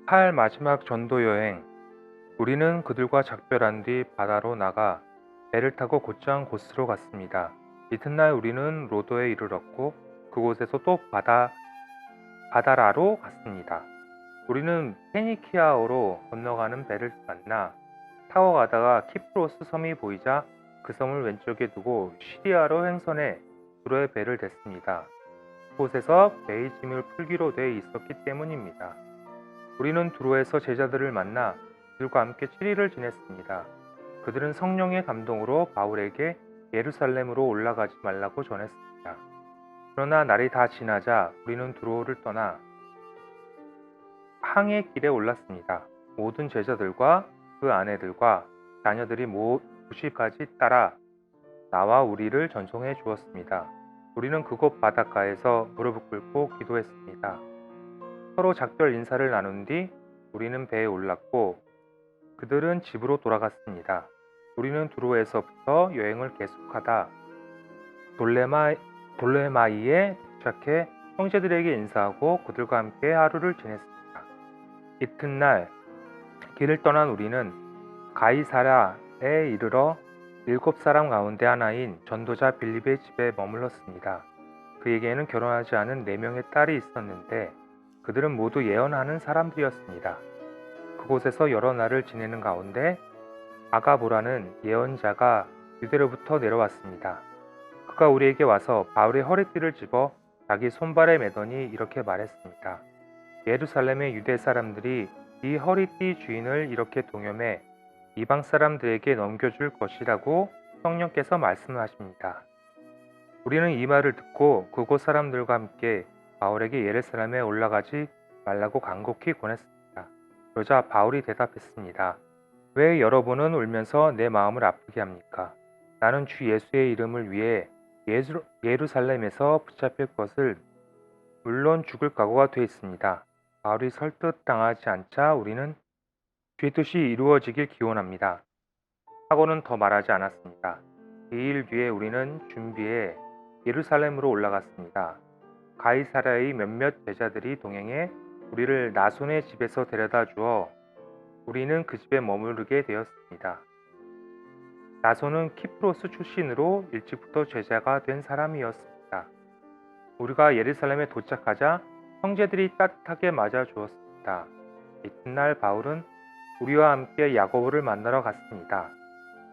할 마지막 전도 여행. 우리는 그들과 작별한 뒤 바다로 나가 배를 타고 곧장 곳으로 갔습니다. 이튿날 우리는 로도에 이르렀고 그곳에서 또 바다라로 갔습니다. 우리는 페니키아어로 건너가는 배를 만나 타고 가다가 키프로스 섬이 보이자 그 섬을 왼쪽에 두고 시리아로 행선해 두로의 배를 댔습니다. 그곳에서 배의 짐을 풀기로 돼 있었기 때문입니다. 우리는 두로에서 제자들을 만나 그들과 함께 7일을 지냈습니다. 그들은 성령의 감동으로 바울에게 예루살렘으로 올라가지 말라고 전했습니다. 그러나 날이 다 지나자 우리는 두로를 떠나 항해 길에 올랐습니다. 모든 제자들과 그 아내들과 자녀들이 모시까지 따라 나와 우리를 전송해 주었습니다. 우리는 그곳 바닷가에서 무릎을 꿇고 기도했습니다. 서로 작별 인사를 나눈 뒤 우리는 배에 올랐고 그들은 집으로 돌아갔습니다. 우리는 두로에서부터 여행을 계속하다 돌레마이에 도착해 형제들에게 인사하고 그들과 함께 하루를 지냈습니다. 이튿날 길을 떠난 우리는 가이사랴에 이르러 7사람 가운데 하나인 전도자 빌립의 집에 머물렀습니다. 그에게는 결혼하지 않은 4명의 딸이 있었는데 그들은 모두 예언하는 사람들이었습니다. 그곳에서 여러 날을 지내는 가운데 아가보라는 예언자가 유대로부터 내려왔습니다. 그가 우리에게 와서 바울의 허리띠를 집어 자기 손발에 매더니 이렇게 말했습니다. 예루살렘의 유대 사람들이 이 허리띠 주인을 이렇게 동염해 이방 사람들에게 넘겨줄 것이라고 성령께서 말씀하십니다. 우리는 이 말을 듣고 그곳 사람들과 함께 바울에게 예루살렘에 올라가지 말라고 간곡히 권했습니다. 그러자 바울이 대답했습니다. 왜 여러분은 울면서 내 마음을 아프게 합니까? 나는 주 예수의 이름을 위해 예루살렘에서 붙잡힐 것을 물론 죽을 각오가 되어 있습니다. 바울이 설득당하지 않자 우리는 주의 뜻이 이루어지길 기원합니다. 하고는 더 말하지 않았습니다. 2일 뒤에 우리는 준비해 예루살렘으로 올라갔습니다. 가이사랴의 몇몇 제자들이 동행해 우리를 나손의 집에서 데려다 주어 우리는 그 집에 머무르게 되었습니다. 나손은 키프로스 출신으로 일찍부터 제자가 된 사람이었습니다. 우리가 예루살렘에 도착하자 형제들이 따뜻하게 맞아주었습니다. 이튿날 바울은 우리와 함께 야고보를 만나러 갔습니다.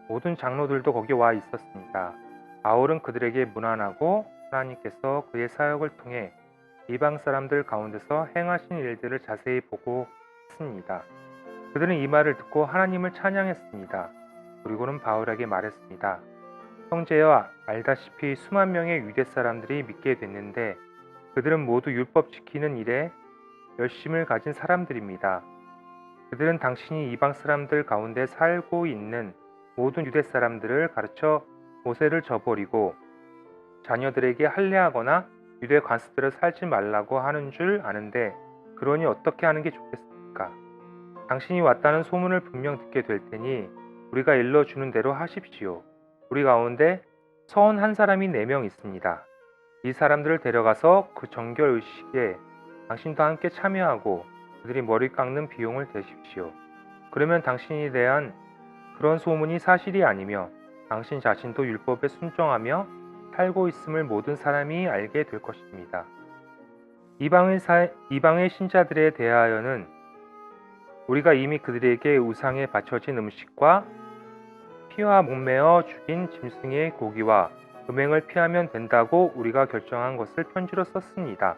모든 장로들도 거기 와 있었습니다. 바울은 그들에게 문안하고 하나님께서 그의 사역을 통해 이방 사람들 가운데서 행하신 일들을 자세히 보고 했습니다. 그들은 이 말을 듣고 하나님을 찬양했습니다. 그리고는 바울에게 말했습니다. 형제여, 알다시피 수만 명의 유대 사람들이 믿게 됐는데 그들은 모두 율법 지키는 일에 열심을 가진 사람들입니다. 그들은 당신이 이방 사람들 가운데 살고 있는 모든 유대 사람들을 가르쳐 모세를 저버리고 자녀들에게 할례하거나 유대 관습대로 살지 말라고 하는 줄 아는데 그러니 어떻게 하는 게 좋겠습니까? 당신이 왔다는 소문을 분명 듣게 될 테니 우리가 일러주는 대로 하십시오. 우리 가운데 서원 한 사람이 4명 있습니다. 이 사람들을 데려가서 그 정결 의식에 당신도 함께 참여하고 그들이 머리 깎는 비용을 대십시오. 그러면 당신에 대한 그런 소문이 사실이 아니며 당신 자신도 율법에 순종하며 살고 있음을 모든 사람이 알게 될 것입니다. 이방의 신자들에 대하여는 우리가 이미 그들에게 우상에 바쳐진 음식과 피와 목매어 죽인 짐승의 고기와 음행을 피하면 된다고 우리가 결정한 것을 편지로 썼습니다.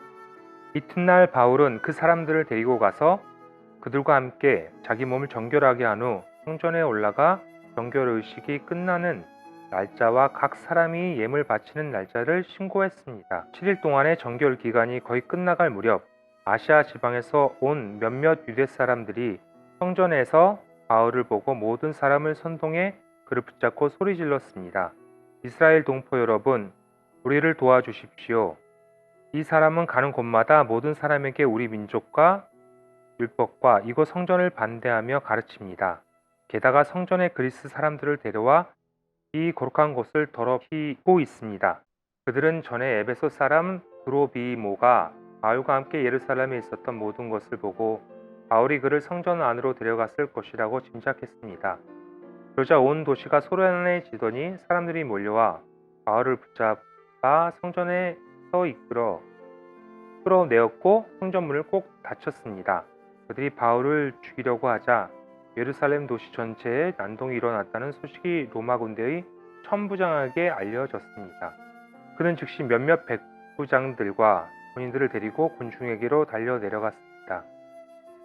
이튿날 바울은 그 사람들을 데리고 가서 그들과 함께 자기 몸을 정결하게 한 후 성전에 올라가 정결의식이 끝나는 날짜와 각 사람이 예물 바치는 날짜를 신고했습니다. 7일 동안의 정결 기간이 거의 끝나갈 무렵 아시아 지방에서 온 몇몇 유대 사람들이 성전에서 바울을 보고 모든 사람을 선동해 그를 붙잡고 소리 질렀습니다. 이스라엘 동포 여러분, 우리를 도와주십시오. 이 사람은 가는 곳마다 모든 사람에게 우리 민족과 율법과 이곳 성전을 반대하며 가르칩니다. 게다가 성전에 그리스 사람들을 데려와 이 거룩한 곳을 더럽히고 있습니다. 그들은 전에 에베소 사람 드로비모가 바울과 함께 예루살렘에 있었던 모든 것을 보고 바울이 그를 성전 안으로 데려갔을 것이라고 짐작했습니다. 그러자 온 도시가 소란해지더니 사람들이 몰려와 바울을 붙잡아 성전에 이끌어 끌어내었고 성전문을 꼭 닫혔습니다. 그들이 바울을 죽이려고 하자 예루살렘 도시 전체에 난동이 일어났다는 소식이 로마 군대의 천부장에게 알려졌습니다. 그는 즉시 몇몇 백부장들과 군인들을 데리고 군중에게로 달려 내려갔습니다.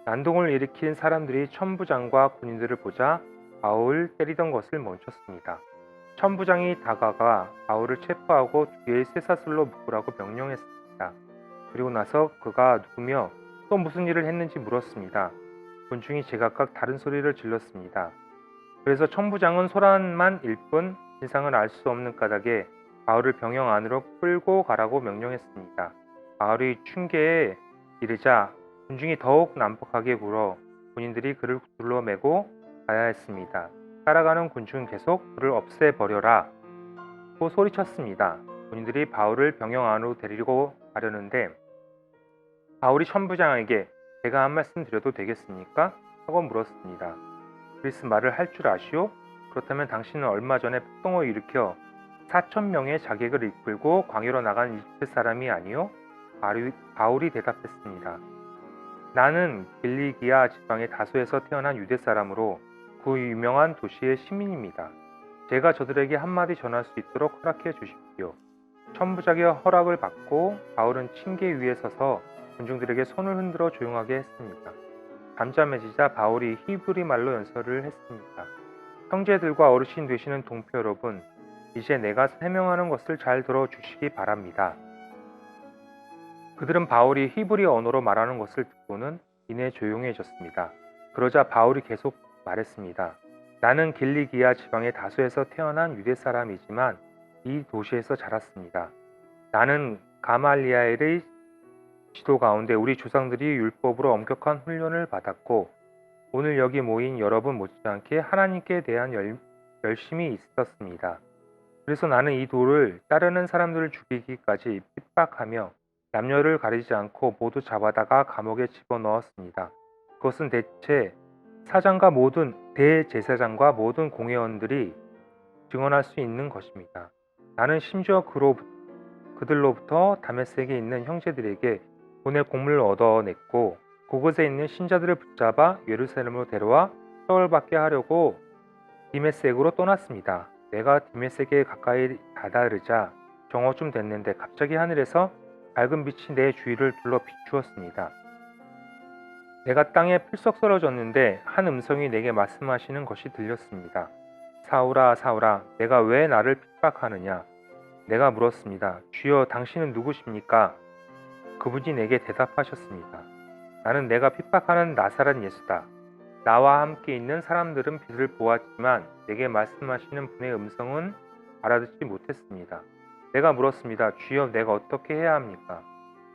난동을 일으킨 사람들이 천부장과 군인들을 보자 바울을 때리던 것을 멈췄습니다. 천부장이 다가가 바울을 체포하고 뒤에 쇠사슬로 묶으라고 명령했습니다. 그리고 나서 그가 누구며 또 무슨 일을 했는지 물었습니다. 군중이 제각각 다른 소리를 질렀습니다. 그래서 천부장은 소란만 일 뿐 진상을 알 수 없는 까닭에 바울을 병영 안으로 끌고 가라고 명령했습니다. 바울이 춘계에 이르자 군중이 더욱 난폭하게 굴어 군인들이 그를 둘러매고 가야 했습니다. 따라가는 군중은 계속 그를 없애버려라 고 소리쳤습니다. 군인들이 바울을 병영 안으로 데리고 가려는데 바울이 천부장에게 제가 한 말씀 드려도 되겠습니까? 하고 물었습니다. 그리스 말을 할 줄 아시오? 그렇다면 당신은 얼마 전에 폭동을 일으켜 4,000명의 자객을 이끌고 광야로 나간 이집트 사람이 아니오? 바울이 대답했습니다. 나는 길리기아 지방의 다소에서 태어난 유대 사람으로 그 유명한 도시의 시민입니다. 제가 저들에게 한마디 전할 수 있도록 허락해 주십시오. 천부장의 허락을 받고 바울은 층계 위에 서서 군중들에게 손을 흔들어 조용하게 했습니다. 잠잠해지자 바울이 히브리 말로 연설을 했습니다. 형제들과 어르신 되시는 동표 여러분, 이제 내가 설명하는 것을 잘 들어주시기 바랍니다. 그들은 바울이 히브리 언어로 말하는 것을 듣고는 이내 조용해졌습니다. 그러자 바울이 계속 말했습니다. 나는 길리기아 지방의 다소에서 태어난 유대 사람이지만 이 도시에서 자랐습니다. 나는 가말리엘의 지도 가운데 우리 조상들이 율법으로 엄격한 훈련을 받았고 오늘 여기 모인 여러분 못지않게 하나님께 대한 열심이 있었습니다. 그래서 나는 이 도를 따르는 사람들을 죽이기까지 핍박하며 남녀를 가리지 않고 모두 잡아다가 감옥에 집어넣었습니다. 그것은 대제사장과 모든 공회원들이 증언할 수 있는 것입니다. 나는 심지어 그들로부터 다메섹에 있는 형제들에게 보낼 곡물을 얻어냈고 그곳에 있는 신자들을 붙잡아 예루살렘으로 데려와 처벌받게 하려고 디메섹으로 떠났습니다. 내가 디메섹에 가까이 다다르자 정오쯤 됐는데 갑자기 하늘에서 밝은 빛이 내 주위를 둘러 비추었습니다. 내가 땅에 풀썩 쓰러졌는데 한 음성이 내게 말씀하시는 것이 들렸습니다. 사울아, 사울아, 내가 왜 나를 핍박하느냐? 내가 물었습니다. 주여, 당신은 누구십니까? 그분이 내게 대답하셨습니다. 나는 내가 핍박하는 나사렛 예수다. 나와 함께 있는 사람들은 빛을 보았지만 내게 말씀하시는 분의 음성은 알아듣지 못했습니다. 내가 물었습니다. 주여, 내가 어떻게 해야 합니까?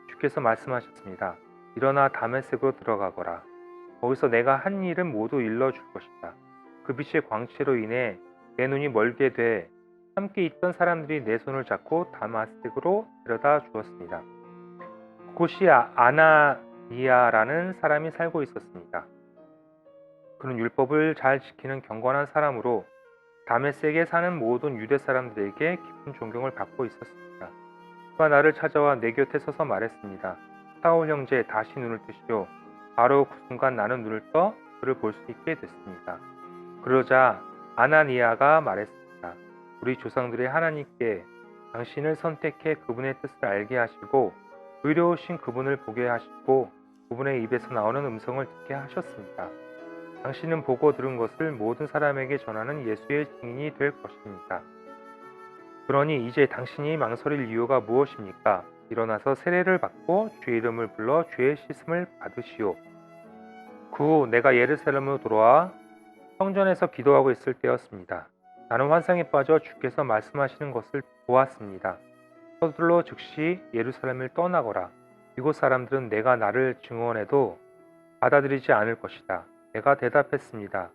주께서 말씀하셨습니다. 일어나 다메섹으로 들어가거라. 거기서 내가 한 일은 모두 일러줄 것이다. 그 빛의 광채로 인해 내 눈이 멀게 돼 함께 있던 사람들이 내 손을 잡고 다메섹으로 데려다 주었습니다. 그곳이 아나니아라는 사람이 살고 있었습니다. 그는 율법을 잘 지키는 경건한 사람으로 다메섹에 사는 모든 유대 사람들에게 깊은 존경을 받고 있었습니다. 그가 나를 찾아와 내 곁에 서서 말했습니다. 사울 형제, 다시 눈을 뜨시오. 바로 그 순간 나는 눈을 떠 그를 볼 수 있게 됐습니다. 그러자 아나니아가 말했습니다. 우리 조상들의 하나님께 당신을 선택해 그분의 뜻을 알게 하시고 의로우신 그분을 보게 하시고 그분의 입에서 나오는 음성을 듣게 하셨습니다. 당신은 보고 들은 것을 모든 사람에게 전하는 예수의 증인이 될 것입니다. 그러니 이제 당신이 망설일 이유가 무엇입니까? 일어나서 세례를 받고 주의 이름을 불러 죄의 씻음을 받으시오. 그 후 내가 예루살렘으로 돌아와 성전에서 기도하고 있을 때였습니다. 나는 환상에 빠져 주께서 말씀하시는 것을 보았습니다. 서둘러 즉시 예루살렘을 떠나거라. 이곳 사람들은 내가 나를 증언해도 받아들이지 않을 것이다. 내가 대답했습니다.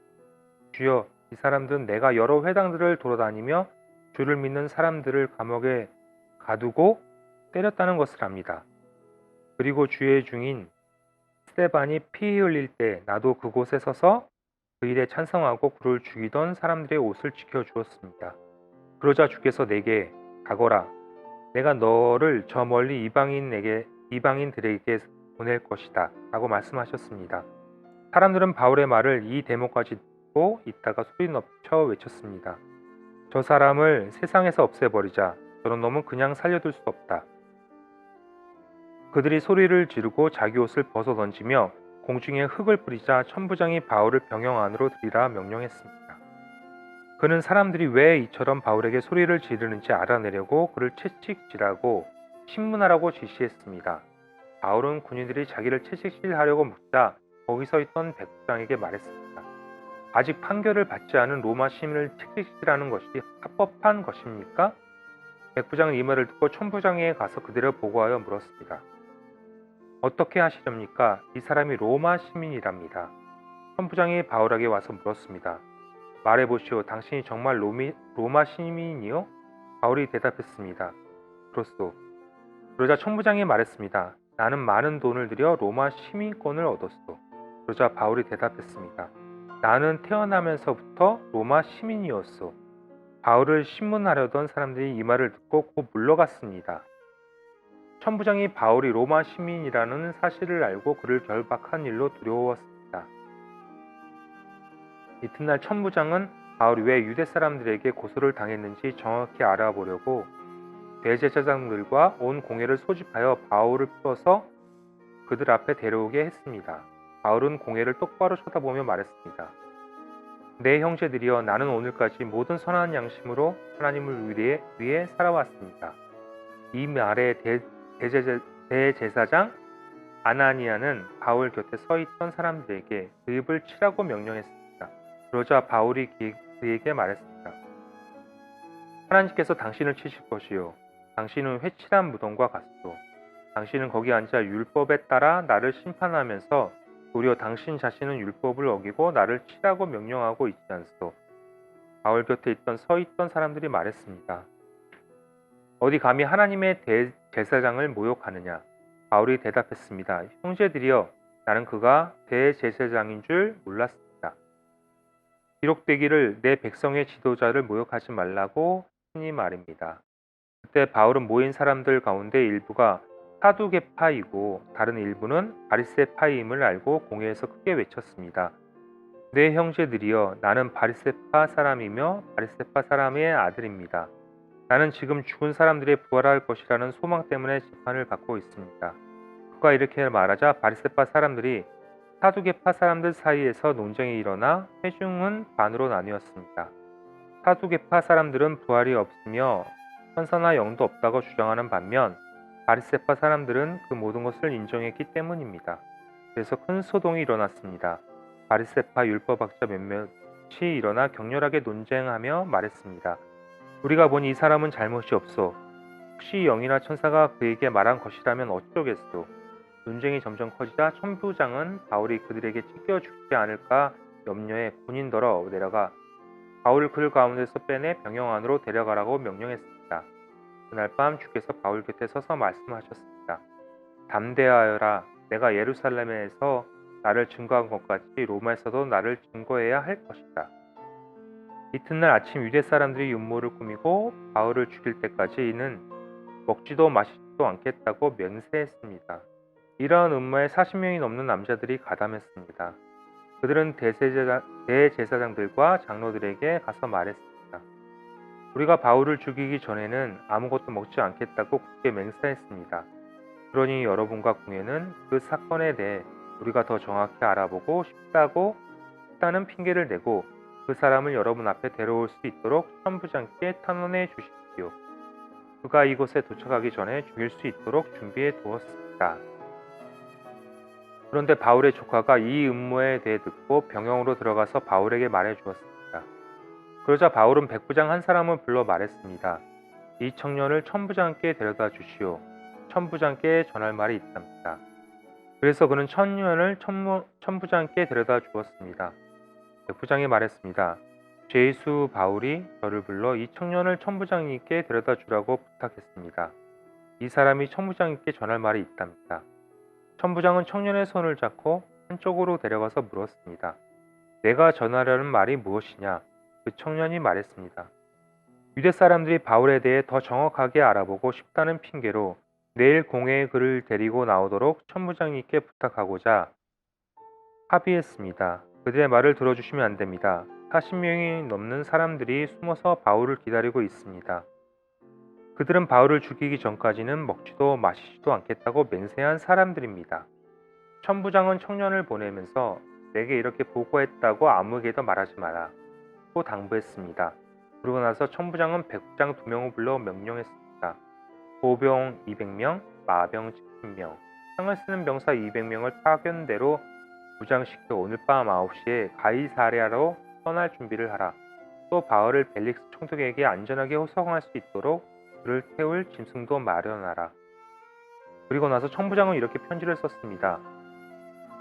주여, 이 사람들은 내가 여러 회당들을 돌아다니며 주를 믿는 사람들을 감옥에 가두고 때렸다는 것을 압니다. 그리고 주의 중인 스데반이 피 흘릴 때 나도 그곳에 서서 그 일에 찬성하고 그를 죽이던 사람들의 옷을 지켜주었습니다. 그러자 주께서 내게 가거라. 내가 너를 저 멀리 이방인들에게 보낼 것이다. 라고 말씀하셨습니다. 사람들은 바울의 말을 이 대목까지 듣고 있다가 소리 넘쳐 외쳤습니다. 저 사람을 세상에서 없애버리자. 저런 놈은 그냥 살려둘 수 없다. 그들이 소리를 지르고 자기 옷을 벗어 던지며 공중에 흙을 뿌리자 천부장이 바울을 병영 안으로 들이라 명령했습니다. 그는 사람들이 왜 이처럼 바울에게 소리를 지르는지 알아내려고 그를 채찍질하고 신문하라고 지시했습니다. 바울은 군인들이 자기를 채찍질하려고 묻자 거기 서 있던 백부장에게 말했습니다. 아직 판결을 받지 않은 로마 시민을 채찍질하는 것이 합법한 것입니까? 백부장은 이 말을 듣고 천부장에게 가서 그대로 보고하여 물었습니다. 어떻게 하시렵니까? 이 사람이 로마 시민이랍니다. 천부장이 바울에게 와서 물었습니다. 말해보시오. 당신이 정말 로마 시민이요? 바울이 대답했습니다. 그렇소. 그러자 천부장이 말했습니다. 나는 많은 돈을 들여 로마 시민권을 얻었소. 그러자 바울이 대답했습니다. 나는 태어나면서부터 로마 시민이었소. 바울을 신문하려던 사람들이 이 말을 듣고 곧 물러갔습니다. 천부장이 바울이 로마 시민이라는 사실을 알고 그를 결박한 일로 두려웠습니다. 이튿날 천부장은 바울이 왜 유대 사람들에게 고소를 당했는지 정확히 알아보려고 대제사장들과 온 공회를 소집하여 바울을 풀어서 그들 앞에 데려오게 했습니다. 바울은 공회를 똑바로 쳐다보며 말했습니다. 내 형제들이여, 나는 오늘까지 모든 선한 양심으로 하나님을 위해 살아왔습니다. 이 말에 대제사장 아나니아는 바울 곁에 서 있던 사람들에게 그 입을 치라고 명령했습니다. 그러자 바울이 그에게 말했습니다. 하나님께서 당신을 치실 것이요. 당신은 회칠한 무덤과 같소. 당신은 거기 앉아 율법에 따라 나를 심판하면서 도리어 당신 자신은 율법을 어기고 나를 치라고 명령하고 있지 않소. 바울 곁에 서 있던 사람들이 말했습니다. 어디 감히 하나님의 대제사장을 모욕하느냐? 바울이 대답했습니다. 형제들이여, 나는 그가 대제사장인 줄 몰랐습니다. 기록되기를 내 백성의 지도자를 모욕하지 말라고 하니 말입니다. 그때 바울은 모인 사람들 가운데 일부가 사두개파이고 다른 일부는 바리새파임을 알고 공회에서 크게 외쳤습니다. 내 형제들이여, 나는 바리새파 사람이며 바리새파 사람의 아들입니다. 나는 지금 죽은 사람들이 부활할 것이라는 소망 때문에 재판을 받고 있습니다. 그가 이렇게 말하자 바리새파 사람들이 사두개파 사람들 사이에서 논쟁이 일어나 회중은 반으로 나뉘었습니다. 사두개파 사람들은 부활이 없으며 천사나 영도 없다고 주장하는 반면 바리새파 사람들은 그 모든 것을 인정했기 때문입니다. 그래서 큰 소동이 일어났습니다. 바리새파 율법학자 몇몇이 일어나 격렬하게 논쟁하며 말했습니다. 우리가 보니 이 사람은 잘못이 없소. 혹시 영이나 천사가 그에게 말한 것이라면 어쩌겠소. 논쟁이 점점 커지자 천부장은 바울이 그들에게 찢겨 죽지 않을까 염려해 군인더러 내려가 바울을 그 가운데서 빼내 병영 안으로 데려가라고 명령했습니다. 그날 밤 주께서 바울 곁에 서서 말씀하셨습니다. 담대하여라. 내가 예루살렘에서 나를 증거한 것 같이 로마에서도 나를 증거해야 할 것이다. 이튿날 아침 유대 사람들이 음모를 꾸미고 바울을 죽일 때까지는 먹지도 마시지도 않겠다고 맹세했습니다. 이러한 음모에 40명이 넘는 남자들이 가담했습니다. 그들은 대제사장들과 장로들에게 가서 말했습니다. 우리가 바울을 죽이기 전에는 아무것도 먹지 않겠다고 굳게 맹세했습니다. 그러니 여러분과 공회는 그 사건에 대해 우리가 더 정확히 알아보고 싶다는 핑계를 내고 그 사람을 여러분 앞에 데려올 수 있도록 천부장께 탄원해 주십시오. 그가 이곳에 도착하기 전에 죽일 수 있도록 준비해 두었습니다. 그런데 바울의 조카가 이 음모에 대해 듣고 병영으로 들어가서 바울에게 말해 주었습니다. 그러자 바울은 백부장 한 사람을 불러 말했습니다. 이 청년을 천부장께 데려다 주시오. 천부장께 전할 말이 있답니다. 그래서 그는 청년을 천부장께 데려다 주었습니다. 백부장이 말했습니다. 죄수 바울이 저를 불러 이 청년을 천부장님께 데려다 주라고 부탁했습니다. 이 사람이 천부장님께 전할 말이 있답니다. 천부장은 청년의 손을 잡고 한쪽으로 데려가서 물었습니다. 내가 전하려는 말이 무엇이냐? 그 청년이 말했습니다. 유대 사람들이 바울에 대해 더 정확하게 알아보고 싶다는 핑계로 내일 공회에 그를 데리고 나오도록 천부장님께 부탁하고자 합의했습니다. 그들의 말을 들어주시면 안 됩니다. 40명이 넘는 사람들이 숨어서 바울을 기다리고 있습니다. 그들은 바울을 죽이기 전까지는 먹지도 마시지도 않겠다고 맹세한 사람들입니다. 천부장은 청년을 보내면서 내게 이렇게 보고했다고 아무에게도 말하지 마라 또 당부했습니다. 그러고 나서 천부장은 백부장 2명을 불러 명령했습니다. 보병 200명, 마병 70명, 창을 쓰는 병사 200명을 파견대로 무장시켜 오늘 밤 9시에 가이사랴로 떠날 준비를 하라. 또 바울을 벨릭스 총독에게 안전하게 호송할 수 있도록 그를 태울 짐승도 마련하라. 그리고 나서 천부장은 이렇게 편지를 썼습니다.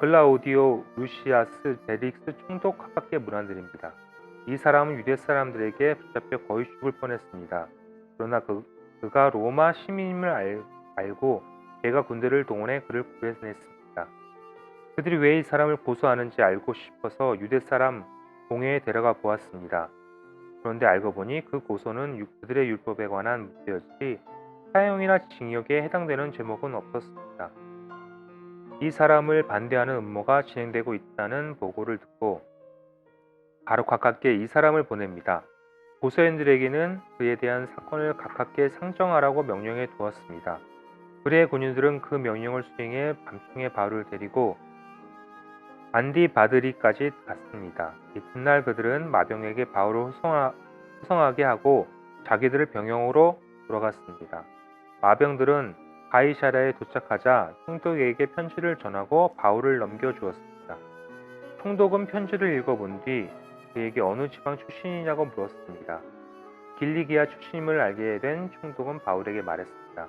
글라우디오 루시아스 벨릭스 총독 가깝게 문안드립니다. 이 사람은 유대 사람들에게 붙잡혀 거의 죽을 뻔했습니다. 그러나 그가 로마 시민임을 알고 제가 군대를 동원해 그를 구해냈습니다. 그들이 왜 이 사람을 고소하는지 알고 싶어서 유대 사람 공회에 데려가 보았습니다. 그런데 알고 보니 그 고소는 그들의 율법에 관한 문제였지 사형이나 징역에 해당되는 제목은 없었습니다. 이 사람을 반대하는 음모가 진행되고 있다는 보고를 듣고 바로 가깝게 이 사람을 보냅니다. 고소인들에게는 그에 대한 사건을 가깝게 상정하라고 명령해 두었습니다. 그의 군인들은 그 명령을 수행해 밤중에 바울을 데리고 안디바드리까지 갔습니다. 이튿날 그들은 마병에게 바울을 호송하게 하고 자기들을 병영으로 돌아갔습니다. 마병들은 가이사랴에 도착하자 총독에게 편지를 전하고 바울을 넘겨주었습니다. 총독은 편지를 읽어본 뒤 그에게 어느 지방 출신이냐고 물었습니다. 길리기아 출신임을 알게 된 총독은 바울에게 말했습니다.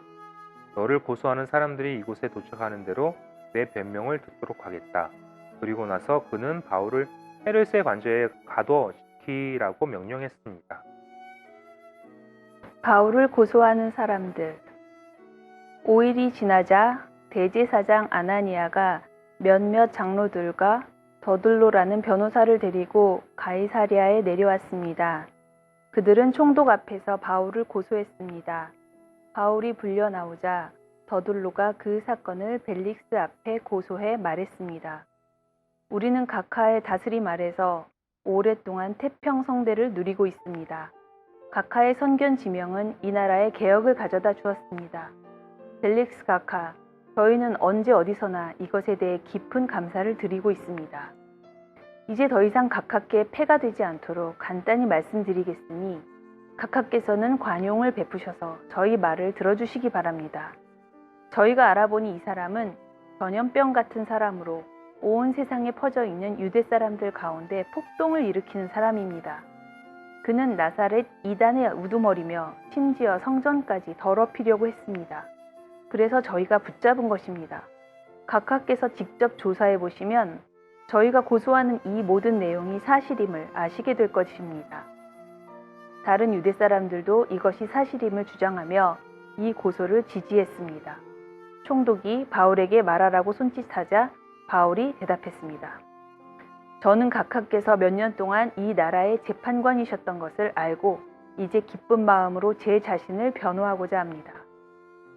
너를 고소하는 사람들이 이곳에 도착하는 대로 내 변명을 듣도록 하겠다. 그리고 나서 그는 바울을 헤롯의 관저에 가둬시키라고 명령했습니다. 바울을 고소하는 사람들. 5일이 지나자 대제사장 아나니아가 몇몇 장로들과 더들로라는 변호사를 데리고 가이사랴에 내려왔습니다. 그들은 총독 앞에서 바울을 고소했습니다. 바울이 불려 나오자 더들로가 그 사건을 벨릭스 앞에 고소해 말했습니다. 우리는 각하의 다스림 아래서 오랫동안 태평성대를 누리고 있습니다. 각하의 선견 지명은 이 나라에 개혁을 가져다 주었습니다. 벨릭스 각하, 저희는 언제 어디서나 이것에 대해 깊은 감사를 드리고 있습니다. 이제 더 이상 각하께 폐가 되지 않도록 간단히 말씀드리겠으니 각하께서는 관용을 베푸셔서 저희 말을 들어주시기 바랍니다. 저희가 알아보니 이 사람은 전염병 같은 사람으로 온 세상에 퍼져 있는 유대 사람들 가운데 폭동을 일으키는 사람입니다. 그는 나사렛 이단의 우두머리며 심지어 성전까지 더럽히려고 했습니다. 그래서 저희가 붙잡은 것입니다. 각하께서 직접 조사해 보시면 저희가 고소하는 이 모든 내용이 사실임을 아시게 될 것입니다. 다른 유대 사람들도 이것이 사실임을 주장하며 이 고소를 지지했습니다. 총독이 바울에게 말하라고 손짓하자 바울이 대답했습니다. 저는 각하께서 몇 년 동안 이 나라의 재판관이셨던 것을 알고 이제 기쁜 마음으로 제 자신을 변호하고자 합니다.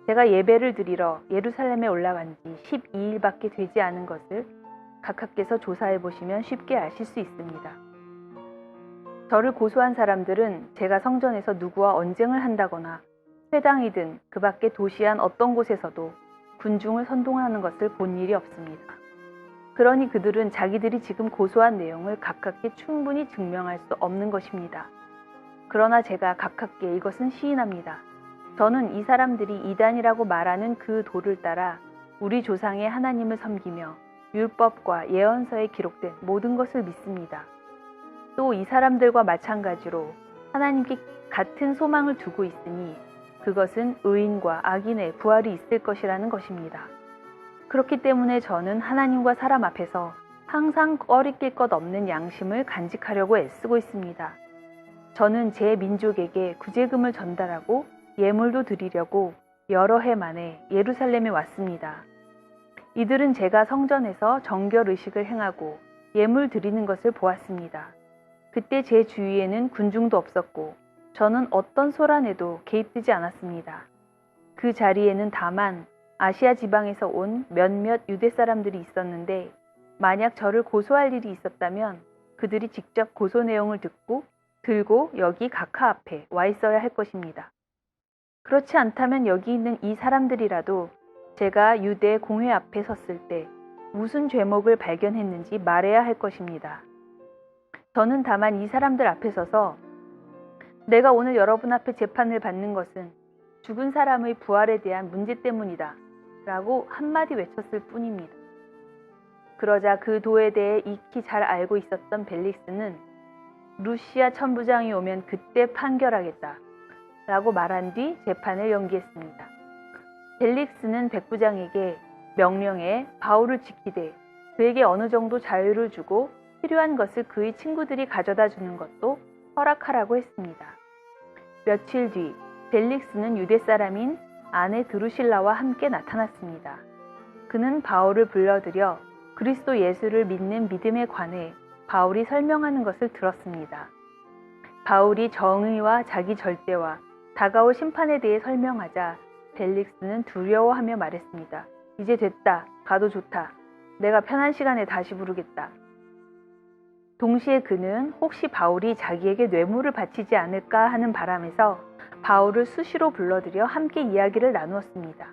제가 예배를 드리러 예루살렘에 올라간 지 12일밖에 되지 않은 것을 각하께서 조사해 보시면 쉽게 아실 수 있습니다. 저를 고소한 사람들은 제가 성전에서 누구와 언쟁을 한다거나 회당이든 그 밖의 도시 안 어떤 곳에서도 군중을 선동하는 것을 본 일이 없습니다. 그러니 그들은 자기들이 지금 고소한 내용을 각하께 충분히 증명할 수 없는 것입니다. 그러나 제가 각하께 이것은 시인합니다. 저는 이 사람들이 이단이라고 말하는 그 도를 따라 우리 조상의 하나님을 섬기며 율법과 예언서에 기록된 모든 것을 믿습니다. 또 이 사람들과 마찬가지로 하나님께 같은 소망을 두고 있으니 그것은 의인과 악인의 부활이 있을 것이라는 것입니다. 그렇기 때문에 저는 하나님과 사람 앞에서 항상 꺼리낄 것 없는 양심을 간직하려고 애쓰고 있습니다. 저는 제 민족에게 구제금을 전달하고 예물도 드리려고 여러 해 만에 예루살렘에 왔습니다. 이들은 제가 성전에서 정결 의식을 행하고 예물 드리는 것을 보았습니다. 그때 제 주위에는 군중도 없었고 저는 어떤 소란에도 개입되지 않았습니다. 그 자리에는 다만 아시아 지방에서 온 몇몇 유대 사람들이 있었는데 만약 저를 고소할 일이 있었다면 그들이 직접 고소 내용을 들고 여기 각하 앞에 와 있어야 할 것입니다. 그렇지 않다면 여기 있는 이 사람들이라도 제가 유대 공회 앞에 섰을 때 무슨 죄목을 발견했는지 말해야 할 것입니다. 저는 다만 이 사람들 앞에 서서 내가 오늘 여러분 앞에 재판을 받는 것은 죽은 사람의 부활에 대한 문제 때문이다 라고 한마디 외쳤을 뿐입니다. 그러자 그 도에 대해 익히 잘 알고 있었던 벨릭스는 루시아 천부장이 오면 그때 판결하겠다 라고 말한 뒤 재판을 연기했습니다. 벨릭스는 백부장에게 명령해 바울을 지키되 그에게 어느 정도 자유를 주고 필요한 것을 그의 친구들이 가져다 주는 것도 허락하라고 했습니다. 며칠 뒤 벨릭스는 유대 사람인 아내 드루실라와 함께 나타났습니다. 그는 바울을 불러들여 그리스도 예수를 믿는 믿음에 관해 바울이 설명하는 것을 들었습니다. 바울이 정의와 자기 절대와 다가올 심판에 대해 설명하자 벨릭스는 두려워하며 말했습니다. 이제 됐다. 가도 좋다. 내가 편한 시간에 다시 부르겠다. 동시에 그는 혹시 바울이 자기에게 뇌물을 바치지 않을까 하는 바람에서 바울을 수시로 불러들여 함께 이야기를 나누었습니다.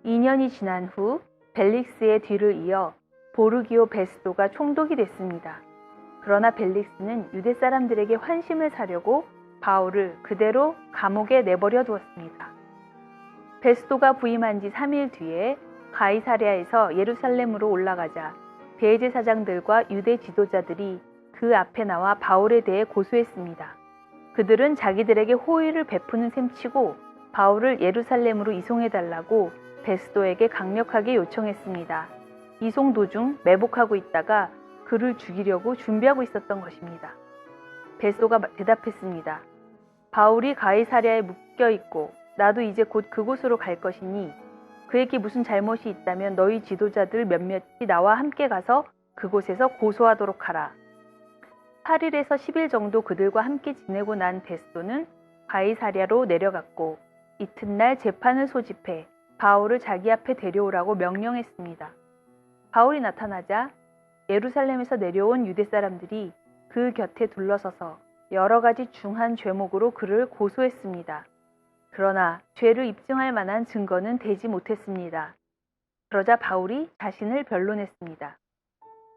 2년이 지난 후 벨릭스의 뒤를 이어 보르기오 베스도가 총독이 됐습니다. 그러나 벨릭스는 유대 사람들에게 환심을 사려고 바울을 그대로 감옥에 내버려 두었습니다. 베스도가 부임한 지 3일 뒤에 가이사랴에서 예루살렘으로 올라가자 대제사장들과 유대 지도자들이 그 앞에 나와 바울에 대해 고소했습니다. 그들은 자기들에게 호의를 베푸는 셈치고 바울을 예루살렘으로 이송해달라고 베스도에게 강력하게 요청했습니다. 이송 도중 매복하고 있다가 그를 죽이려고 준비하고 있었던 것입니다. 베스도가 대답했습니다. 바울이 가이사랴에 묶여 있고 나도 이제 곧 그곳으로 갈 것이니 그에게 무슨 잘못이 있다면 너희 지도자들 몇몇이 나와 함께 가서 그곳에서 고소하도록 하라. 8일에서 10일 정도 그들과 함께 지내고 난 베스도는 가이사랴로 내려갔고 이튿날 재판을 소집해 바울을 자기 앞에 데려오라고 명령했습니다. 바울이 나타나자 예루살렘에서 내려온 유대 사람들이 그 곁에 둘러서서 여러 가지 중한 죄목으로 그를 고소했습니다. 그러나 죄를 입증할 만한 증거는 되지 못했습니다. 그러자 바울이 자신을 변론했습니다.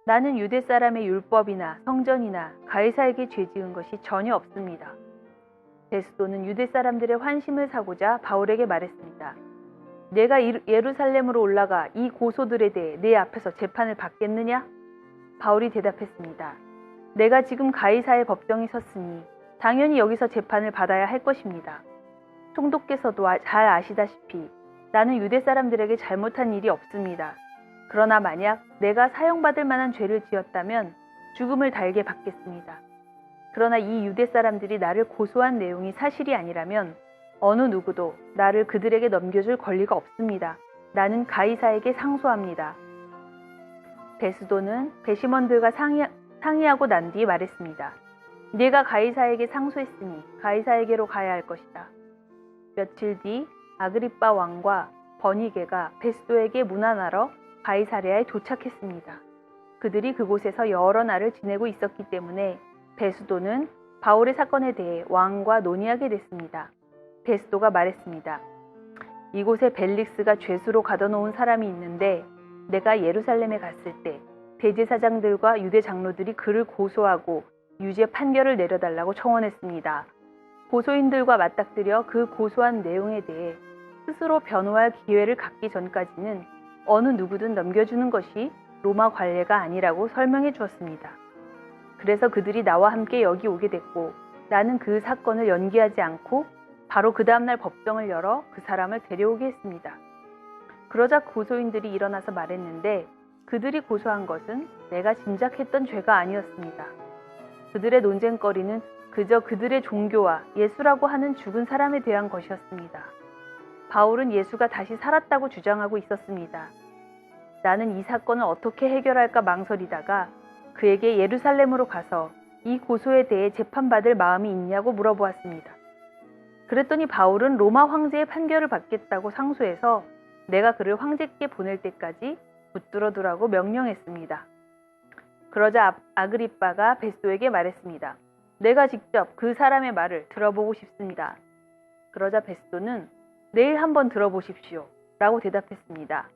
나는 유대 사람의 율법이나 성전이나 가이사에게 죄 지은 것이 전혀 없습니다. 베스도는 유대 사람들의 환심을 사고자 바울에게 말했습니다. 내가 예루살렘으로 올라가 이 고소들에 대해 내 앞에서 재판을 받겠느냐? 바울이 대답했습니다. 내가 지금 가이사의 법정에 섰으니 당연히 여기서 재판을 받아야 할 것입니다. 총독께서도 잘 아시다시피 나는 유대 사람들에게 잘못한 일이 없습니다. 그러나 만약 내가 사형받을 만한 죄를 지었다면 죽음을 달게 받겠습니다. 그러나 이 유대 사람들이 나를 고소한 내용이 사실이 아니라면 어느 누구도 나를 그들에게 넘겨줄 권리가 없습니다. 나는 가이사에게 상소합니다. 베스도는 배심원들과 상의하고 난 뒤 말했습니다. 네가 가이사에게 상소했으니 가이사에게로 가야 할 것이다. 며칠 뒤 아그리빠 왕과 버니게가 베스도에게 문안하러 가이사랴에 도착했습니다. 그들이 그곳에서 여러 날을 지내고 있었기 때문에 베스도는 바울의 사건에 대해 왕과 논의하게 됐습니다. 베스도가 말했습니다. 이곳에 벨릭스가 죄수로 가둬놓은 사람이 있는데 내가 예루살렘에 갔을 때 대제사장들과 유대 장로들이 그를 고소하고 유죄 판결을 내려달라고 청원했습니다. 고소인들과 맞닥뜨려 그 고소한 내용에 대해 스스로 변호할 기회를 갖기 전까지는 어느 누구든 넘겨주는 것이 로마 관례가 아니라고 설명해 주었습니다. 그래서 그들이 나와 함께 여기 오게 됐고 나는 그 사건을 연기하지 않고 바로 그 다음날 법정을 열어 그 사람을 데려오게 했습니다. 그러자 고소인들이 일어나서 말했는데 그들이 고소한 것은 내가 짐작했던 죄가 아니었습니다. 그들의 논쟁거리는 그저 그들의 종교와 예수라고 하는 죽은 사람에 대한 것이었습니다. 바울은 예수가 다시 살았다고 주장하고 있었습니다. 나는 이 사건을 어떻게 해결할까 망설이다가 그에게 예루살렘으로 가서 이 고소에 대해 재판받을 마음이 있냐고 물어보았습니다. 그랬더니 바울은 로마 황제의 판결을 받겠다고 상소해서 내가 그를 황제께 보낼 때까지 붙들어 두라고 명령했습니다. 그러자 아그리빠가 베스도에게 말했습니다. 내가 직접 그 사람의 말을 들어보고 싶습니다. 그러자 베스도는 내일 한번 들어보십시오 라고 대답했습니다.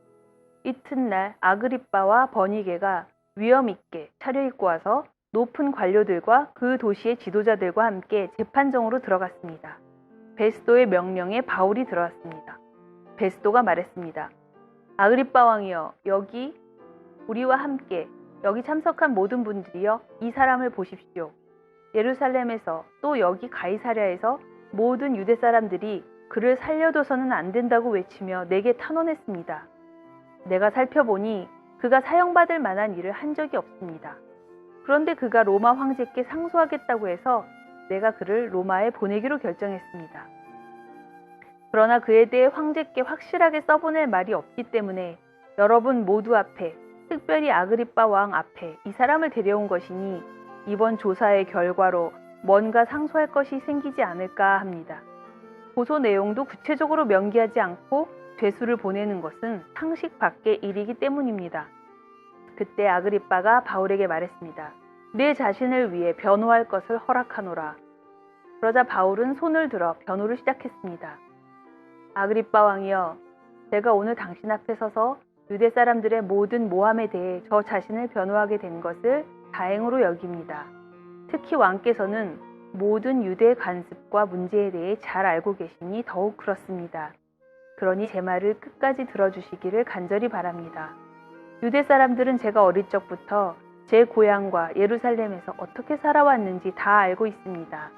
이튿날 아그리빠와 버니게가 위험 있게 차려입고 와서 높은 관료들과 그 도시의 지도자들과 함께 재판정으로 들어갔습니다. 베스도의 명령에 바울이 들어왔습니다. 베스도가 말했습니다. 아그리빠 왕이여, 여기 우리와 함께 여기 참석한 모든 분들이여, 이 사람을 보십시오. 예루살렘에서 또 여기 가이사랴에서 모든 유대 사람들이 그를 살려둬서는 안 된다고 외치며 내게 탄원했습니다. 내가 살펴보니 그가 사형받을 만한 일을 한 적이 없습니다. 그런데 그가 로마 황제께 상소하겠다고 해서 내가 그를 로마에 보내기로 결정했습니다. 그러나 그에 대해 황제께 확실하게 써보낼 말이 없기 때문에 여러분 모두 앞에, 특별히 아그리빠 왕 앞에 이 사람을 데려온 것이니 이번 조사의 결과로 뭔가 상소할 것이 생기지 않을까 합니다. 고소 내용도 구체적으로 명기하지 않고 죄수를 보내는 것은 상식 밖의 일이기 때문입니다. 그때 아그리빠가 바울에게 말했습니다. 내 자신을 위해 변호할 것을 허락하노라. 그러자 바울은 손을 들어 변호를 시작했습니다. 아그리빠 왕이여, 제가 오늘 당신 앞에 서서 유대 사람들의 모든 모함에 대해 저 자신을 변호하게 된 것을 다행으로 여깁니다. 특히 왕께서는 모든 유대 관습과 문제에 대해 잘 알고 계시니 더욱 그렇습니다. 그러니 제 말을 끝까지 들어주시기를 간절히 바랍니다. 유대 사람들은 제가 어릴 적부터 제 고향과 예루살렘에서 어떻게 살아왔는지 다 알고 있습니다.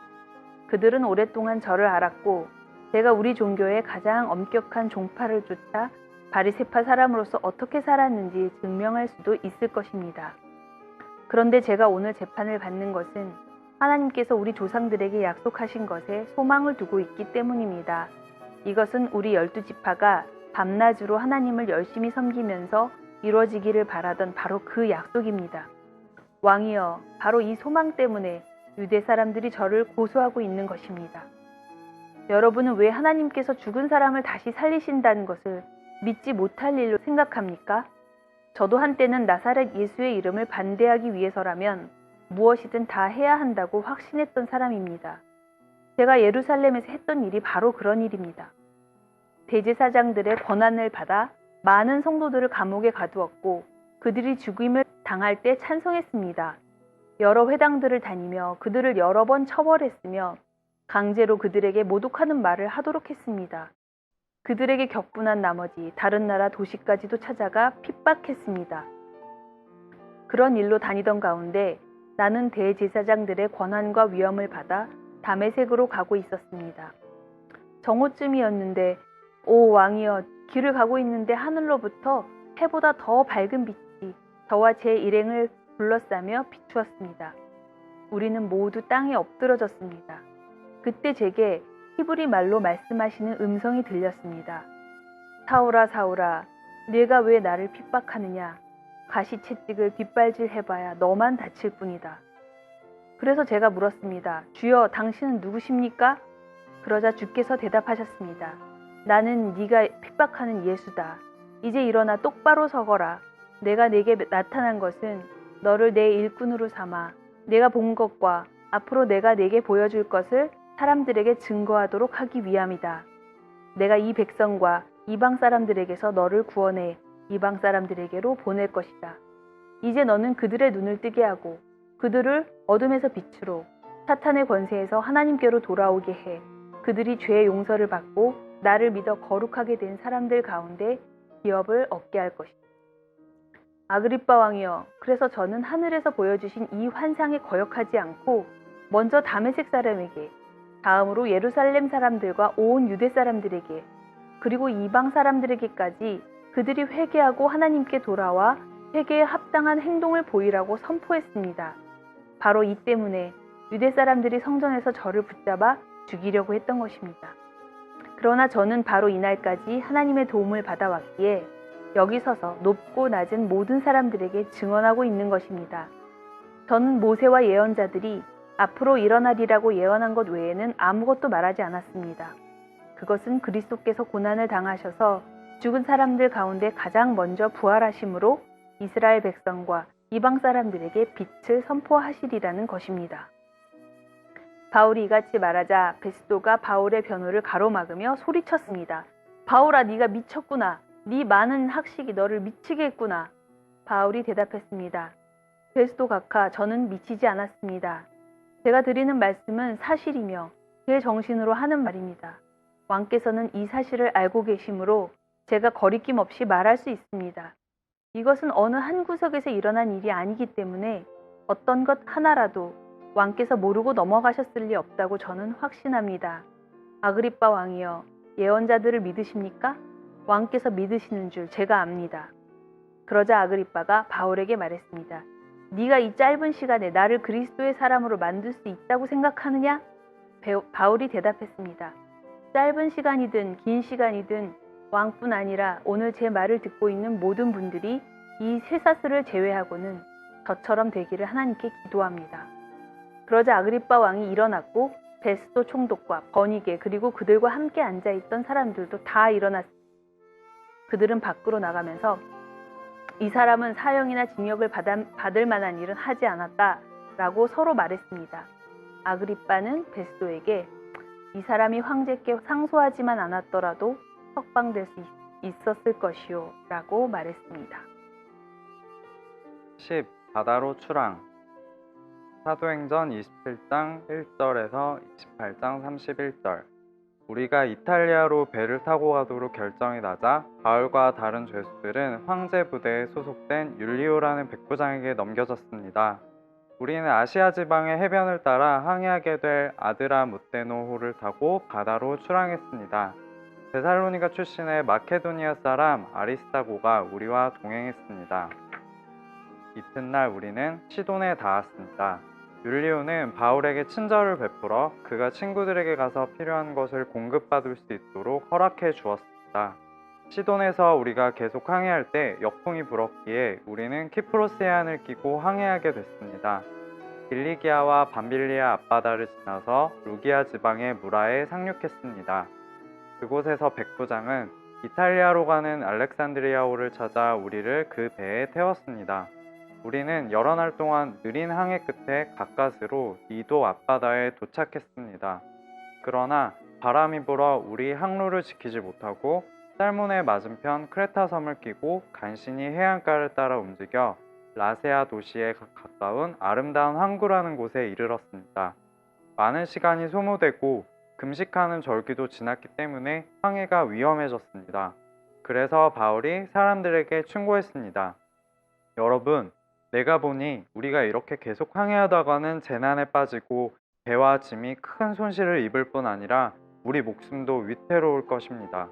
그들은 오랫동안 저를 알았고 제가 우리 종교의 가장 엄격한 종파를 쫓아 바리새파 사람으로서 어떻게 살았는지 증명할 수도 있을 것입니다. 그런데 제가 오늘 재판을 받는 것은 하나님께서 우리 조상들에게 약속하신 것에 소망을 두고 있기 때문입니다. 이것은 우리 12지파가 밤낮으로 하나님을 열심히 섬기면서 이루어지기를 바라던 바로 그 약속입니다. 왕이여, 바로 이 소망 때문에 유대 사람들이 저를 고소하고 있는 것입니다. 여러분은 왜 하나님께서 죽은 사람을 다시 살리신다는 것을 믿지 못할 일로 생각합니까? 저도 한때는 나사렛 예수의 이름을 반대하기 위해서라면 무엇이든 다 해야 한다고 확신했던 사람입니다. 제가 예루살렘에서 했던 일이 바로 그런 일입니다. 대제사장들의 권한을 받아 많은 성도들을 감옥에 가두었고 그들이 죽임을 당할 때 찬송했습니다. 여러 회당들을 다니며 그들을 여러 번 처벌했으며 강제로 그들에게 모독하는 말을 하도록 했습니다. 그들에게 격분한 나머지 다른 나라 도시까지도 찾아가 핍박했습니다. 그런 일로 다니던 가운데 나는 대제사장들의 권한과 위엄을 받아 다메섹으로 가고 있었습니다. 정오쯤이었는데 오 왕이여, 길을 가고 있는데 하늘로부터 해보다 더 밝은 빛이 저와 제 일행을 둘러싸며 비추었습니다. 우리는 모두 땅에 엎드러졌습니다. 그때 제게 히브리 말로 말씀하시는 음성이 들렸습니다. 사울아 사울아, 네가 왜 나를 핍박하느냐? 가시채찍을 뒷발질해봐야 너만 다칠 뿐이다. 그래서 제가 물었습니다. 주여, 당신은 누구십니까? 그러자 주께서 대답하셨습니다. 나는 네가 핍박하는 예수다. 이제 일어나 똑바로 서거라. 내가 네게 나타난 것은 너를 내 일꾼으로 삼아 내가 본 것과 앞으로 내가 네게 보여줄 것을 사람들에게 증거하도록 하기 위함이다. 내가 이 백성과 이방 사람들에게서 너를 구원해 이방 사람들에게로 보낼 것이다. 이제 너는 그들의 눈을 뜨게 하고 그들을 어둠에서 빛으로, 사탄의 권세에서 하나님께로 돌아오게 해 그들이 죄의 용서를 받고 나를 믿어 거룩하게 된 사람들 가운데 기업을 얻게 할 것이다. 아그리빠 왕이여, 그래서 저는 하늘에서 보여주신 이 환상에 거역하지 않고 먼저 다메섹 사람에게, 다음으로 예루살렘 사람들과 온 유대 사람들에게, 그리고 이방 사람들에게까지 그들이 회개하고 하나님께 돌아와 회개에 합당한 행동을 보이라고 선포했습니다. 바로 이 때문에 유대 사람들이 성전에서 저를 붙잡아 죽이려고 했던 것입니다. 그러나 저는 바로 이날까지 하나님의 도움을 받아왔기에 여기 서서 높고 낮은 모든 사람들에게 증언하고 있는 것입니다. 저는 모세와 예언자들이 앞으로 일어나리라고 예언한 것 외에는 아무것도 말하지 않았습니다. 그것은 그리스도께서 고난을 당하셔서 죽은 사람들 가운데 가장 먼저 부활하심으로 이스라엘 백성과 이방 사람들에게 빛을 선포하시리라는 것입니다. 바울이 이같이 말하자 베스도가 바울의 변호를 가로막으며 소리쳤습니다. 바울아, 네가 미쳤구나. 네 많은 학식이 너를 미치게 했구나. 바울이 대답했습니다. 베스도 각하, 저는 미치지 않았습니다. 제가 드리는 말씀은 사실이며 제 정신으로 하는 말입니다. 왕께서는 이 사실을 알고 계시므로 제가 거리낌 없이 말할 수 있습니다. 이것은 어느 한 구석에서 일어난 일이 아니기 때문에 어떤 것 하나라도 왕께서 모르고 넘어가셨을 리 없다고 저는 확신합니다. 아그리빠 왕이여, 예언자들을 믿으십니까? 왕께서 믿으시는 줄 제가 압니다. 그러자 아그리빠가 바울에게 말했습니다. 네가 이 짧은 시간에 나를 그리스도의 사람으로 만들 수 있다고 생각하느냐? 바울이 대답했습니다. 짧은 시간이든 긴 시간이든 왕뿐 아니라 오늘 제 말을 듣고 있는 모든 분들이 이 쇠사슬을 제외하고는 저처럼 되기를 하나님께 기도합니다. 그러자 아그리빠 왕이 일어났고 베스도 총독과 버니게 그리고 그들과 함께 앉아있던 사람들도 다 일어났습니다. 그들은 밖으로 나가면서 이 사람은 사형이나 징역을 받을 만한 일은 하지 않았다라고 서로 말했습니다. 아그리빠는 베스도에게 이 사람이 황제께 상소하지만 않았더라도 석방될 수 있었을 것이요 라고 말했습니다. 10. 바다로 출항. 사도행전 27장 1절에서 28장 31절. 우리가 이탈리아로 배를 타고 가도록 결정이 나자 바울과 다른 죄수들은 황제 부대에 소속된 율리오라는 백부장에게 넘겨졌습니다. 우리는 아시아 지방의 해변을 따라 항해하게 될 아드라무테노호를 타고 바다로 출항했습니다. 데살로니가 출신의 마케도니아 사람 아리스타고가 우리와 동행했습니다. 이튿날 우리는 시돈에 닿았습니다. 율리오는 바울에게 친절을 베풀어 그가 친구들에게 가서 필요한 것을 공급받을 수 있도록 허락해 주었습니다. 시돈에서 우리가 계속 항해할 때 역풍이 불었기에 우리는 키프로스 해안을 끼고 항해하게 됐습니다. 길리기아와 밤빌리아 앞바다를 지나서 루기아 지방의 무라에 상륙했습니다. 그곳에서 백부장은 이탈리아로 가는 알렉산드리아호를 찾아 우리를 그 배에 태웠습니다. 우리는 여러 날 동안 느린 항해 끝에 가까스로 니도 앞바다에 도착했습니다. 그러나 바람이 불어 우리 항로를 지키지 못하고 살몬의 맞은편 크레타 섬을 끼고 간신히 해안가를 따라 움직여 라세아 도시에 가까운 아름다운 항구라는 곳에 이르렀습니다. 많은 시간이 소모되고 금식하는 절기도 지났기 때문에 항해가 위험해졌습니다. 그래서 바울이 사람들에게 충고했습니다. 여러분, 내가 보니 우리가 이렇게 계속 항해하다가는 재난에 빠지고 배와 짐이 큰 손실을 입을 뿐 아니라 우리 목숨도 위태로울 것입니다.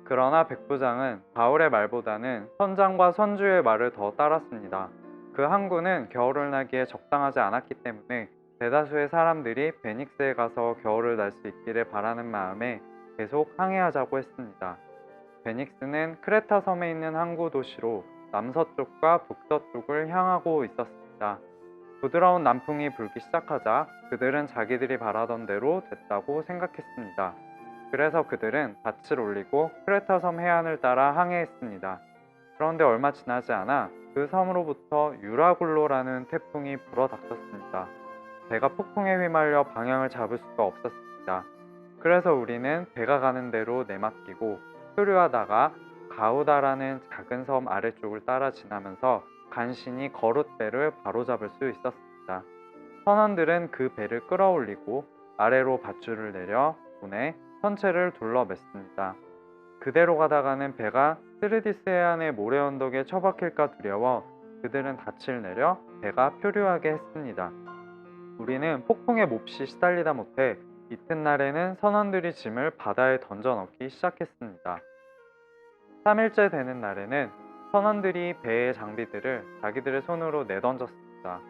그러나 백부장은 바울의 말보다는 선장과 선주의 말을 더 따랐습니다. 그 항구는 겨울을 나기에 적당하지 않았기 때문에 대다수의 사람들이 베닉스에 가서 겨울을 날 수 있기를 바라는 마음에 계속 항해하자고 했습니다. 베닉스는 크레타 섬에 있는 항구 도시로 남서쪽과 북서쪽을 향하고 있었습니다. 부드러운 남풍이 불기 시작하자 그들은 자기들이 바라던 대로 됐다고 생각했습니다. 그래서 그들은 닻을 올리고 크레타 섬 해안을 따라 항해했습니다. 그런데 얼마 지나지 않아 그 섬으로부터 유라굴로라는 태풍이 불어닥쳤습니다. 배가 폭풍에 휘말려 방향을 잡을 수가 없었습니다. 그래서 우리는 배가 가는 대로 내맡기고 표류하다가 가우다라는 작은 섬 아래쪽을 따라 지나면서 간신히 거룻배를 바로잡을 수 있었습니다. 선원들은 그 배를 끌어올리고 아래로 밧줄을 내려 보내 선체를 둘러맸습니다. 그대로 가다가는 배가 스르디스 해안의 모래 언덕에 처박힐까 두려워 그들은 닻을 내려 배가 표류하게 했습니다. 우리는 폭풍에 몹시 시달리다 못해 이튿날에는 선원들이 짐을 바다에 던져 넣기 시작했습니다. 3일째 되는 날에는 선원들이 배의 장비들을 자기들의 손으로 내던졌습니다.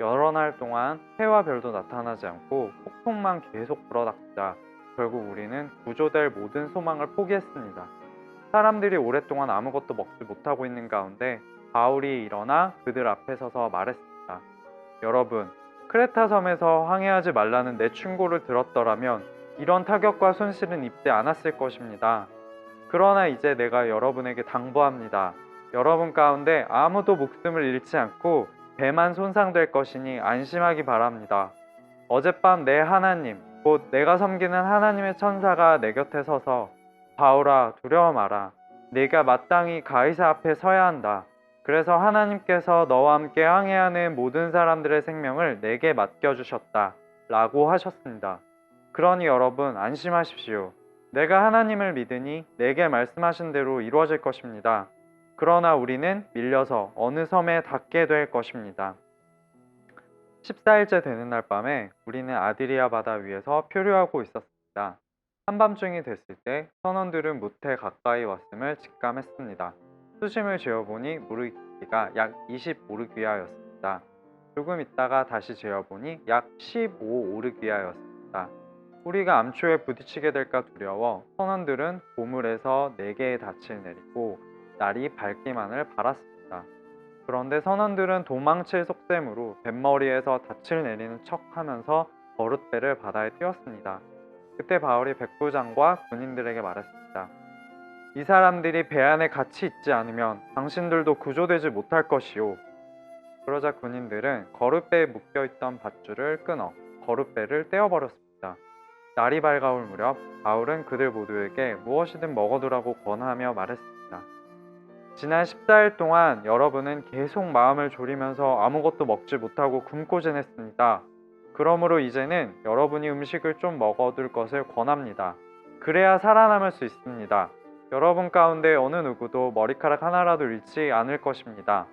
여러 날 동안 해와 별도 나타나지 않고 폭풍만 계속 불어닥치자 결국 우리는 구조될 모든 소망을 포기했습니다. 사람들이 오랫동안 아무것도 먹지 못하고 있는 가운데 바울이 일어나 그들 앞에 서서 말했습니다. 여러분, 크레타 섬에서 항해하지 말라는 내 충고를 들었더라면 이런 타격과 손실은 입지 않았을 것입니다. 그러나 이제 내가 여러분에게 당부합니다. 여러분 가운데 아무도 목숨을 잃지 않고 배만 손상될 것이니 안심하기 바랍니다. 어젯밤 내 하나님, 곧 내가 섬기는 하나님의 천사가 내 곁에 서서 바울아, 두려워 마라. 네가 마땅히 가이사 앞에 서야 한다. 그래서 하나님께서 너와 함께 항해하는 모든 사람들의 생명을 내게 맡겨주셨다. 라고 하셨습니다. 그러니 여러분 안심하십시오. 내가 하나님을 믿으니 내게 말씀하신 대로 이루어질 것입니다. 그러나 우리는 밀려서 어느 섬에 닿게 될 것입니다. 14일째 되는 날 밤에 우리는 아드리아 바다 위에서 표류하고 있었습니다. 한밤중이 됐을 때 선원들은 무태 가까이 왔음을 직감했습니다. 수심을 재어보니 물의 깊이가 약 20오르기아였습니다. 조금 있다가 다시 재어보니 약 15오르기아였습니다. 우리가 암초에 부딪히게 될까 두려워 선원들은 보물에서 4개의 닻을 내리고 날이 밝기만을 바랐습니다. 그런데 선원들은 도망칠 속셈으로 뱃머리에서 닻을 내리는 척하면서 버룻배를 바다에 띄웠습니다. 그때 바울이 백부장과 군인들에게 말했습니다. 이 사람들이 배 안에 같이 있지 않으면 당신들도 구조되지 못할 것이요. 그러자 군인들은 거룻배에 묶여있던 밧줄을 끊어 거룻배를 떼어버렸습니다. 날이 밝아올 무렵 바울은 그들 모두에게 무엇이든 먹어두라고 권하며 말했습니다. 지난 14일 동안 여러분은 계속 마음을 졸이면서 아무것도 먹지 못하고 굶고 지냈습니다. 그러므로 이제는 여러분이 음식을 좀 먹어둘 것을 권합니다. 그래야 살아남을 수 있습니다. 여러분 가운데 어느 누구도 머리카락 하나라도 잃지 않을 것입니다.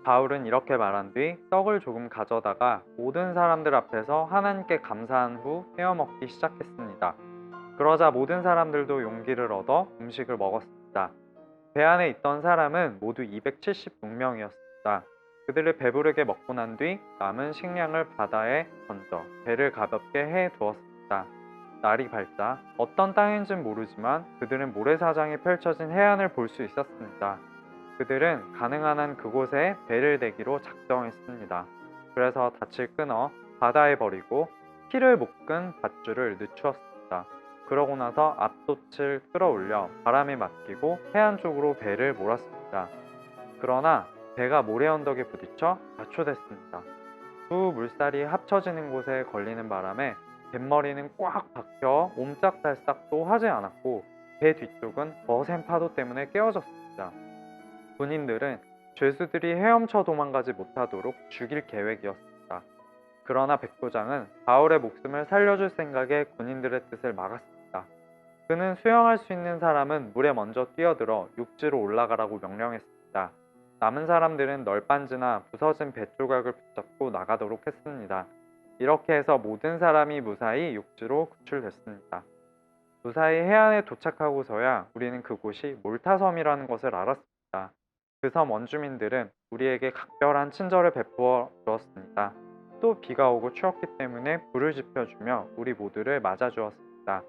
바울은 이렇게 말한 뒤 떡을 조금 가져다가 모든 사람들 앞에서 하나님께 감사한 후 떼어 먹기 시작했습니다. 그러자 모든 사람들도 용기를 얻어 음식을 먹었습니다. 배 안에 있던 사람은 모두 276명이었습니다. 그들을 배부르게 먹고 난 뒤 남은 식량을 바다에 던져 배를 가볍게 해 두었습니다. 날이 밝자 어떤 땅인지는 모르지만 그들은 모래사장이 펼쳐진 해안을 볼 수 있었습니다. 그들은 가능한 한 그곳에 배를 대기로 작정했습니다. 그래서 닻을 끊어 바다에 버리고 피를 묶은 밧줄을 늦추었습니다. 그러고 나서 앞돛을 끌어올려 바람에 맡기고 해안 쪽으로 배를 몰았습니다. 그러나 배가 모래 언덕에 부딪혀 좌초됐습니다. 두 물살이 합쳐지는 곳에 걸리는 바람에 뱃머리는 꽉 박혀 옴짝달싹도 하지 않았고 배 뒤쪽은 거센 파도 때문에 깨어졌습니다. 군인들은 죄수들이 헤엄쳐 도망가지 못하도록 죽일 계획이었습니다. 그러나 백부장은 바울의 목숨을 살려줄 생각에 군인들의 뜻을 막았습니다. 그는 수영할 수 있는 사람은 물에 먼저 뛰어들어 육지로 올라가라고 명령했습니다. 남은 사람들은 널빤지나 부서진 배 조각을 붙잡고 나가도록 했습니다. 이렇게 해서 모든 사람이 무사히 육지로 구출됐습니다. 무사히 해안에 도착하고서야 우리는 그곳이 몰타섬이라는 것을 알았습니다. 그 섬 원주민들은 우리에게 각별한 친절을 베푸어 주었습니다. 또 비가 오고 추웠기 때문에 불을 지펴주며 우리 모두를 맞아주었습니다.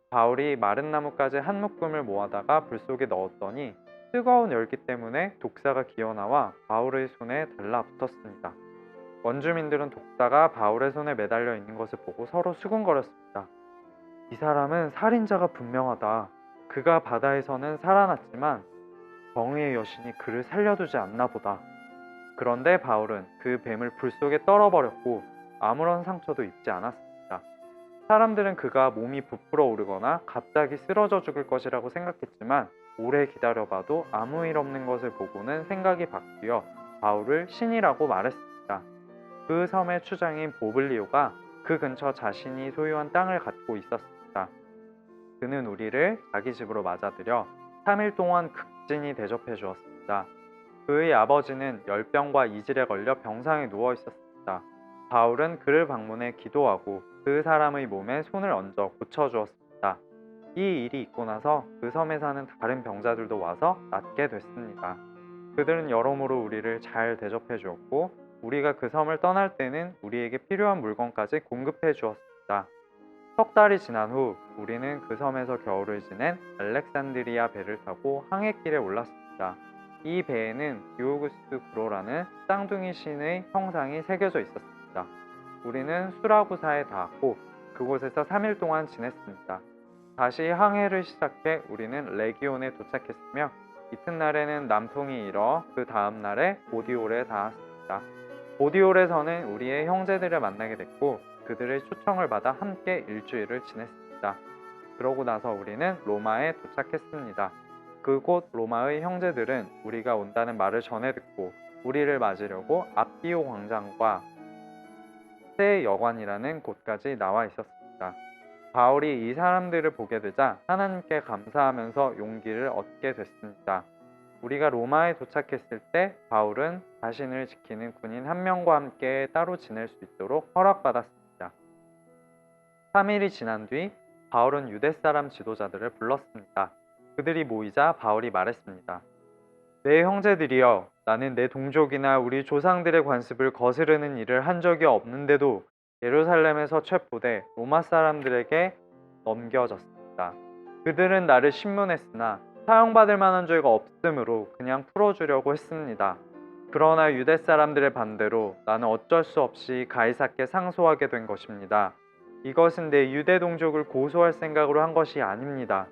바울이 마른 나뭇가지 한 묶음을 모아다가 불 속에 넣었더니 뜨거운 열기 때문에 독사가 기어나와 바울의 손에 달라붙었습니다. 원주민들은 독사가 바울의 손에 매달려 있는 것을 보고 서로 수군거렸습니다. 이 사람은 살인자가 분명하다. 그가 바다에서는 살아났지만 정의의 여신이 그를 살려두지 않나 보다. 그런데 바울은 그 뱀을 불 속에 떨어버렸고 아무런 상처도 입지 않았습니다. 사람들은 그가 몸이 부풀어 오르거나 갑자기 쓰러져 죽을 것이라고 생각했지만 오래 기다려봐도 아무 일 없는 것을 보고는 생각이 바뀌어 바울을 신이라고 말했습니다. 그 섬의 추장인 보블리오가 그 근처 자신이 소유한 땅을 갖고 있었습니다. 그는 우리를 자기 집으로 맞아들여 3일 동안 극진히 대접해 주었습니다. 그의 아버지는 열병과 이질에 걸려 병상에 누워 있었습니다. 바울은 그를 방문해 기도하고 그 사람의 몸에 손을 얹어 고쳐주었습니다. 이 일이 있고 나서 그 섬에 사는 다른 병자들도 와서 낫게 됐습니다. 그들은 여러모로 우리를 잘 대접해 주었고 우리가 그 섬을 떠날 때는 우리에게 필요한 물건까지 공급해 주었습니다. 석 달이 지난 후 우리는 그 섬에서 겨울을 지낸 알렉산드리아 배를 타고 항해길에 올랐습니다. 이 배에는 디오구스투 구로라는 쌍둥이 신의 형상이 새겨져 있었습니다. 우리는 수라구사에 닿았고 그곳에서 3일 동안 지냈습니다. 다시 항해를 시작해 우리는 레기온에 도착했으며 이튿날에는 남풍이 일어 그 다음 날에 보디올에 닿았습니다. 보디올에서는 우리의 형제들을 만나게 됐고 그들의 초청을 받아 함께 일주일을 지냈습니다. 그러고 나서 우리는 로마에 도착했습니다. 그곳 로마의 형제들은 우리가 온다는 말을 전해 듣고 우리를 맞으려고 앞디오 광장과 새 여관이라는 곳까지 나와 있었습니다. 바울이 이 사람들을 보게 되자 하나님께 감사하면서 용기를 얻게 됐습니다. 우리가 로마에 도착했을 때 바울은 자신을 지키는 군인 한 명과 함께 따로 지낼 수 있도록 허락받았습니다. 3일이 지난 뒤 바울은 유대 사람 지도자들을 불렀습니다. 그들이 모이자 바울이 말했습니다. 내 형제들이여, 나는 내 동족이나 우리 조상들의 관습을 거스르는 일을 한 적이 없는데도 예루살렘에서 체포돼 로마 사람들에게 넘겨졌습니다. 그들은 나를 신문했으나 사형받을 만한 죄가 없으므로 그냥 풀어주려고 했습니다. 그러나 유대 사람들의 반대로 나는 어쩔 수 없이 가이사께 상소하게 된 것입니다. 이것은 내 유대 동족을 고소할 생각으로 한 것이 아닙니다.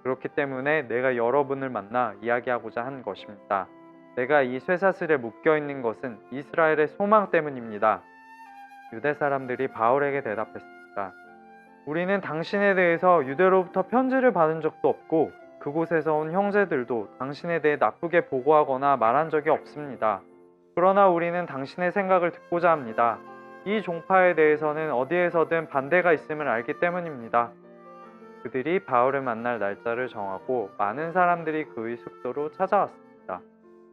그렇기 때문에 내가 여러분을 만나 이야기하고자 한 것입니다. 내가 이 쇠사슬에 묶여 있는 것은 이스라엘의 소망 때문입니다. 유대 사람들이 바울에게 대답했습니다. 우리는 당신에 대해서 유대로부터 편지를 받은 적도 없고 그곳에서 온 형제들도 당신에 대해 나쁘게 보고하거나 말한 적이 없습니다. 그러나 우리는 당신의 생각을 듣고자 합니다. 이 종파에 대해서는 어디에서든 반대가 있음을 알기 때문입니다. 그들이 바울을 만날 날짜를 정하고 많은 사람들이 그의 숙소로 찾아왔습니다.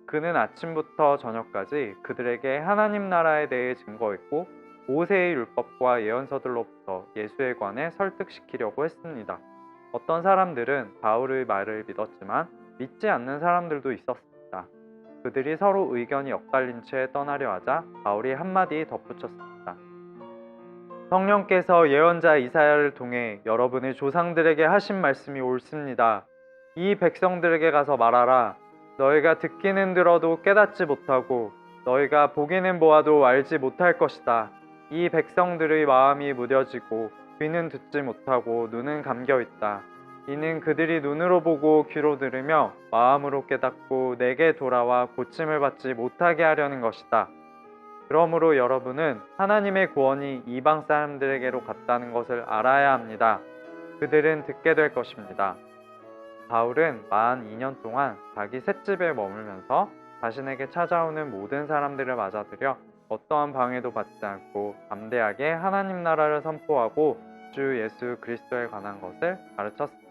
그는 아침부터 저녁까지 그들에게 하나님 나라에 대해 증거했고 모세의 율법과 예언서들로부터 예수에 관해 설득시키려고 했습니다. 어떤 사람들은 바울의 말을 믿었지만 믿지 않는 사람들도 있었습니다. 그들이 서로 의견이 엇갈린 채 떠나려 하자 바울이 한마디 덧붙였습니다. 성령께서 예언자 이사야를 통해 여러분의 조상들에게 하신 말씀이 옳습니다. 이 백성들에게 가서 말하라. 너희가 듣기는 들어도 깨닫지 못하고 너희가 보기는 보아도 알지 못할 것이다. 이 백성들의 마음이 무뎌지고 귀는 듣지 못하고 눈은 감겨 있다. 이는 그들이 눈으로 보고 귀로 들으며 마음으로 깨닫고 내게 돌아와 고침을 받지 못하게 하려는 것이다. 그러므로 여러분은 하나님의 구원이 이방 사람들에게로 갔다는 것을 알아야 합니다. 그들은 듣게 될 것입니다. 바울은 42년 동안 자기 셋집에 머물면서 자신에게 찾아오는 모든 사람들을 맞아들여 어떠한 방해도 받지 않고 담대하게 하나님 나라를 선포하고 주 예수 그리스도에 관한 것을 가르쳤습니다.